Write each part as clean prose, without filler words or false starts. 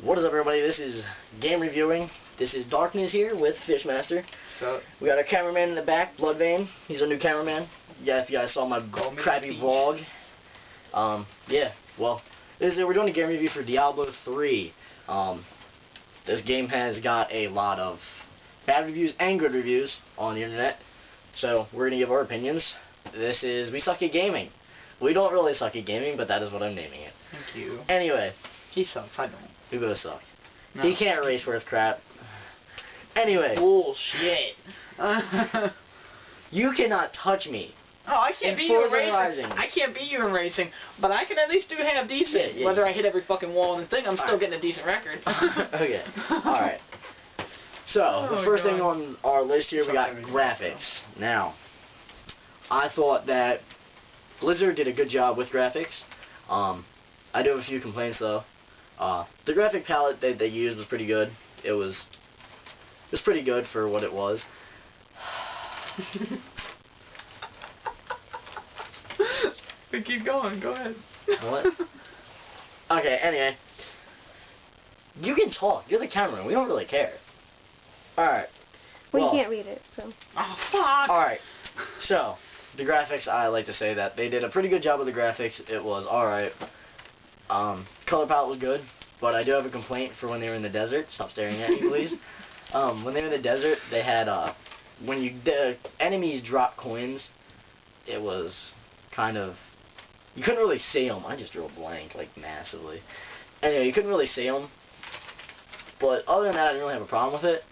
What is up, everybody? This is Game Reviewing. This is Darkness here with Fishmaster. So we got our cameraman in the back, Bloodvein. He's our new cameraman. Yeah, if you guys saw my crappy vlog. Yeah, well, we're doing a game review for Diablo 3. This game has got a lot of bad reviews and good reviews on the internet. So we're going to give our opinions. We suck at gaming. We don't really suck at gaming, but that is what I'm naming it. Thank you. Anyway. He sucks, I don't. We both suck. No. He can't race worth crap. Anyway. Bullshit. You cannot touch me. Oh, I can't beat you in racing. Rising. I can't beat you in racing, but I can at least do half decent. Yeah. Whether I hit every fucking wall in the thing, I'm still getting a decent record. Okay. Alright. So, the first thing on our list here, we got graphics. Now, I thought that Blizzard did a good job with graphics. I do have a few complaints though. The graphic palette that they used was pretty good. It was pretty good for what it was. We keep going. Go ahead. What? Okay. Anyway, you can talk. You're the cameraman. We don't really care. All right. Well, you can't read it, so. Oh fuck. All right. So, the graphics, I like to say that they did a pretty good job with the graphics. It was all right. Color palette was good, but I do have a complaint for when they were in the desert. Stop staring at me, please. When they were in the desert, they had, when the enemies dropped coins, it was kind of, you couldn't really see them. I just drew a blank, like, massively. Anyway, you couldn't really see them, but other than that, I didn't really have a problem with it.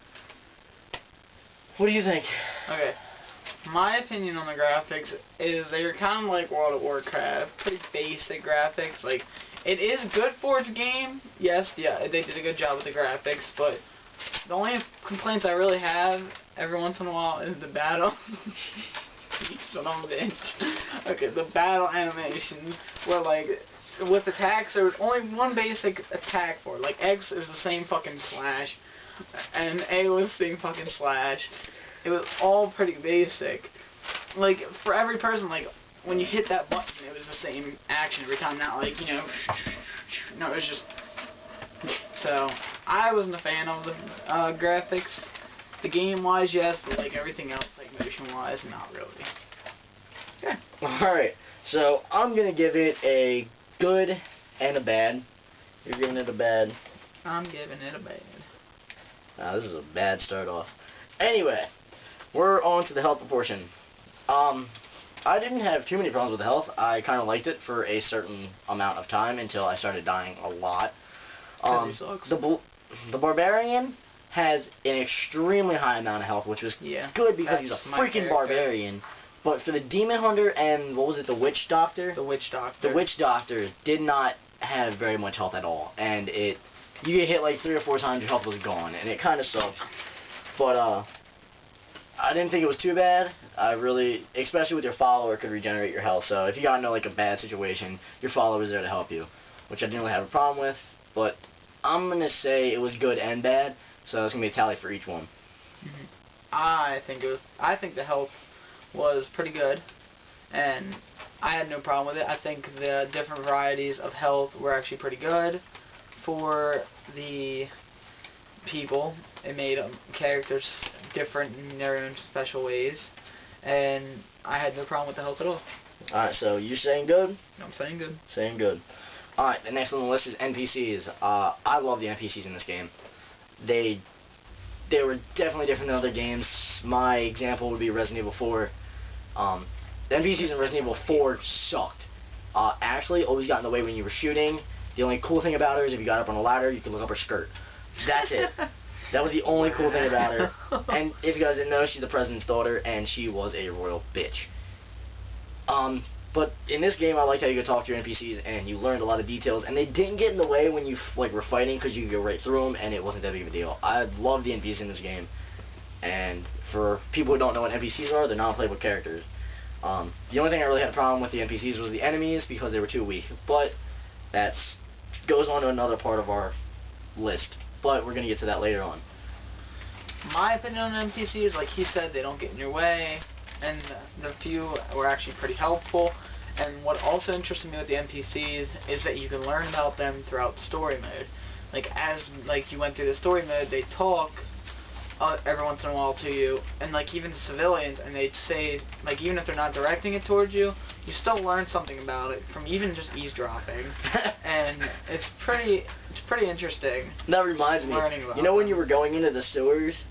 What do you think? Okay. My opinion on the graphics is they're kind of like World of Warcraft, pretty basic graphics. Like, it is good for its game. Yes, yeah, they did a good job with the graphics, but the only complaints I really have every once in a while is the battle. You son of a bitch. Okay, the battle animations where, like, with attacks, there was only one basic attack for it. Like, X is the same fucking slash, and A was the same fucking slash. It was all pretty basic. Like, for every person, like, when you hit that button, it was the same action every time. Not like, you know, no, it was just. So, I wasn't a fan of the graphics. The game-wise, yes, but like everything else, like motion-wise, not really. Okay. Alright, so I'm gonna give it a good and a bad. You're giving it a bad. I'm giving it a bad. This is a bad start off. Anyway, we're on to the health portion. I didn't have too many problems with the health. I kind of liked it for a certain amount of time until I started dying a lot. Because he sucks. The Barbarian has an extremely high amount of health, which was good because he's a freaking barbarian. But for the Demon Hunter and, what was it, the Witch Doctor? The Witch Doctor. The Witch Doctor did not have very much health at all. And you get hit like 3 or 4 times, your health was gone. And it kind of sucked. But, I didn't think it was too bad. I really, especially with your follower, could regenerate your health. So if you got into like a bad situation, your follower was there to help you, which I didn't really have a problem with. But I'm gonna say it was good and bad. So it's gonna be a tally for each one. I think the health was pretty good, and I had no problem with it. I think the different varieties of health were actually pretty good for the people. It made characters different in their own special ways, and I had no problem with the health at all. Alright, so you're saying good? I'm saying good. Saying good. Alright, the next on the list is NPCs. I love the NPCs in this game. They were definitely different than other games. My example would be Resident Evil 4. The NPCs in Resident Evil 4 sucked. Actually, always got in the way when you were shooting. The only cool thing about her is if you got up on a ladder, you could look up her skirt. That's it. That was the only cool thing about her. And if you guys didn't know, she's the president's daughter, and she was a royal bitch. But in this game, I liked how you could talk to your NPCs, and you learned a lot of details, and they didn't get in the way when you were fighting, because you could go right through them, and it wasn't that big of a deal. I love the NPCs in this game, and for people who don't know what NPCs are, they're non-playable characters. The only thing I really had a problem with the NPCs was the enemies, because they were too weak, but that goes on to another part of our list, but we're going to get to that later on. My opinion on NPCs, like he said, they don't get in your way, and the few were actually pretty helpful. And what also interested me with the NPCs is that you can learn about them throughout story mode. like as like you went through the story mode, they talk every once in a while to you, and like even to civilians, and they'd say, like, even if they're not directing it towards you, you still learn something about it from even just eavesdropping. And it's pretty interesting. That reminds me, you know when you were going into the sewers?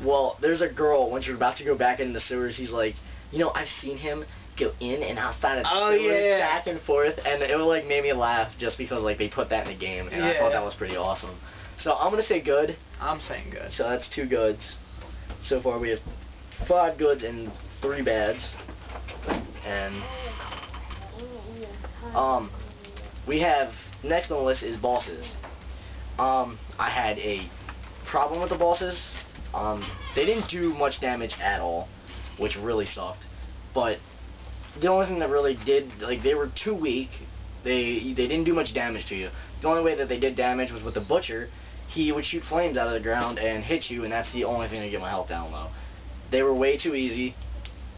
Well, there's a girl, when you're about to go back into the sewers, he's like, you know, I've seen him go in and outside of the sewers, back and forth, and it like made me laugh just because like they put that in the game, and I thought that was pretty awesome. So I'm gonna say good. I'm saying good. So that's 2 goods. So far we have 5 goods and 3 bads. And we have next on the list is bosses. I had a problem with the bosses. They didn't do much damage at all, which really sucked. But the only thing that really did, like, they were too weak. They didn't do much damage to you. The only way that they did damage was with the butcher. He would shoot flames out of the ground and hit you, and that's the only thing to get my health down low. They were way too easy.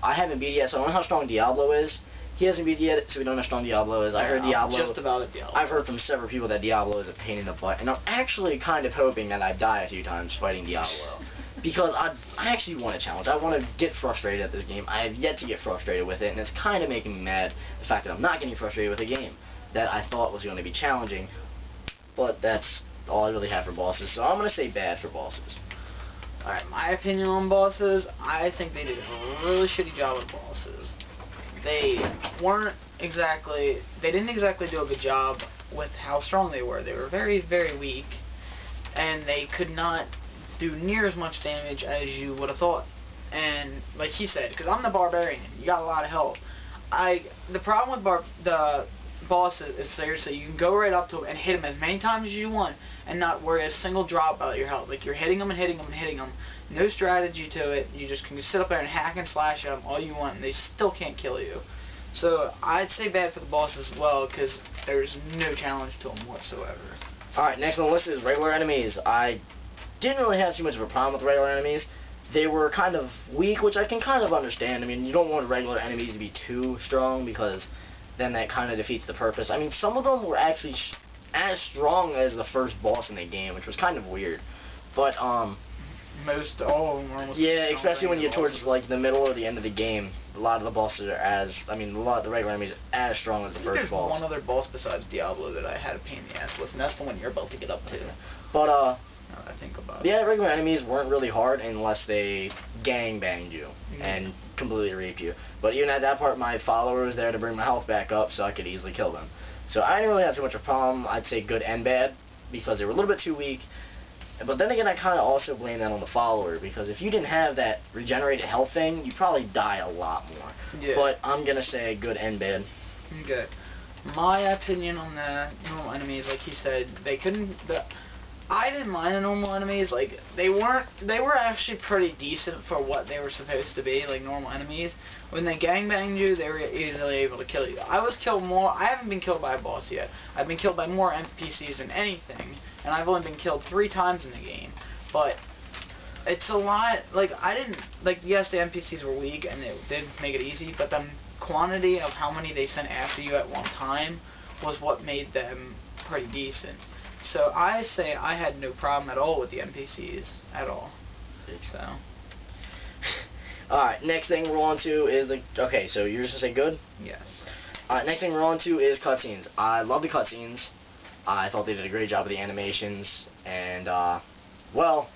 I haven't beat it yet, so I don't know how strong Diablo is. He hasn't beat it yet, so we don't know how strong Diablo is. I heard Diablo. Just about it, Diablo. I've heard from several people that Diablo is a pain in the butt, and I'm actually kind of hoping that I die a few times fighting Diablo. Because I actually want a challenge. I want to get frustrated at this game. I have yet to get frustrated with it, and it's kind of making me mad, the fact that I'm not getting frustrated with a game that I thought was going to be challenging. But that's all I really have for bosses, so I'm going to say bad for bosses. Alright, my opinion on bosses, I think they did a really shitty job with bosses. They didn't exactly do a good job with how strong they were. They were very, very weak, and they could not do near as much damage as you would have thought. And like he said, because I'm the barbarian, you got a lot of health. The problem with the bosses is seriously, you can go right up to them and hit them as many times as you want and not worry a single drop about your health. Like, you're hitting them and hitting them and hitting them. No strategy to it. You just can sit up there and hack and slash at them all you want, and they still can't kill you. So I'd say bad for the boss as well, because there's no challenge to them whatsoever. Alright, next on the list is regular enemies. I didn't really have too much of a problem with regular enemies. They were kind of weak, which I can kind of understand. I mean, you don't want regular enemies to be too strong, because then that kind of defeats the purpose. I mean, some of them were actually as strong as the first boss in the game, which was kind of weird. But, most all of them were almost... Yeah, especially when you're towards, like, the middle or the end of the game. A lot of the bosses are a lot of the regular enemies are as strong as the first boss. There's one other boss besides Diablo that I had a pain in the ass with, and that's the one you're about to get up to. But, now that I think about it. Yeah, regular enemies weren't really hard unless they gangbanged you and completely raped you. But even at that part, my follower was there to bring my health back up so I could easily kill them. So I didn't really have too much of a problem. I'd say good and bad, because they were a little bit too weak. But then again, I kind of also blame that on the follower, because if you didn't have that regenerated health thing, you'd probably die a lot more. Yeah. But I'm going to say good and bad. Okay. My opinion on the normal enemies, like he said, they couldn't... I didn't mind the normal enemies. Like, they were actually pretty decent for what they were supposed to be, like normal enemies. When they gangbanged you, they were easily able to kill you. I was killed more. I haven't been killed by a boss yet. I've been killed by more NPCs than anything, and I've only been killed 3 times in the game. But it's a lot. Like, yes, the NPCs were weak and they did make it easy, but the quantity of how many they sent after you at one time was what made them pretty decent. So I say I had no problem at all with the NPCs at all. So. Alright, next thing we're on to is the... Okay, so you're just going to say good? Yes. Alright, next thing we're on to is cutscenes. I love the cutscenes. I thought they did a great job with the animations. And, well,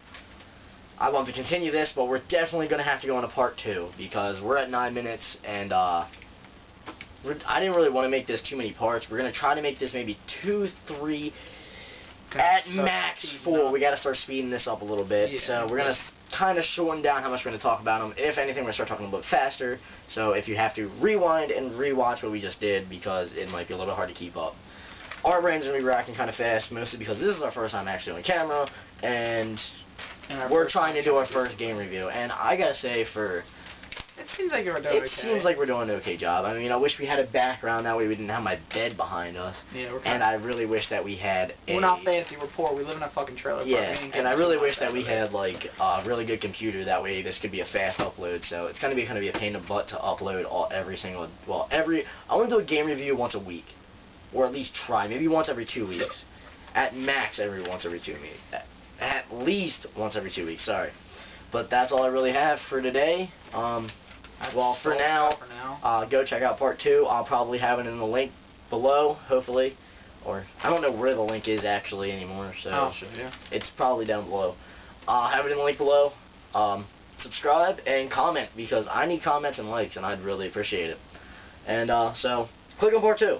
I'd love to continue this, but we're definitely going to have to go on to part 2, because we're at 9 minutes, and, I didn't really want to make this too many parts. We're going to try to make this maybe 2, 3... At max 4. We gotta start speeding this up a little bit. Yeah, so we're gonna kind of shorten down how much we're gonna talk about them. If anything, we're gonna start talking a little bit faster. So if you have to rewind and rewatch what we just did, because it might be a little bit hard to keep up. Our brains are gonna be racking kind of fast, mostly because this is our first time actually on camera, and we're trying to do our first game review. And I gotta say, it seems like we're doing okay. It seems like we're doing an okay job. I mean, I wish we had a background, that way we didn't have my bed behind us. Yeah, and I really wish that we had We're not fancy, we're poor, we live in a fucking trailer park. Yeah, and I really wish that we had, like, a really good computer, that way this could be a fast upload. So it's gonna be a pain in the butt to upload I want to do a game review once a week. Or at least try, maybe once every 2 weeks. at max once every 2 weeks. At least once every 2 weeks. Sorry, but that's all I really have for today. Well, for now, go check out part 2. I'll probably have it in the link below, hopefully, or I don't know where the link is actually anymore. So I'll show you. It's probably down below. I'll have it in the link below. Subscribe and comment, because I need comments and likes, and I'd really appreciate it. And so click on part 2.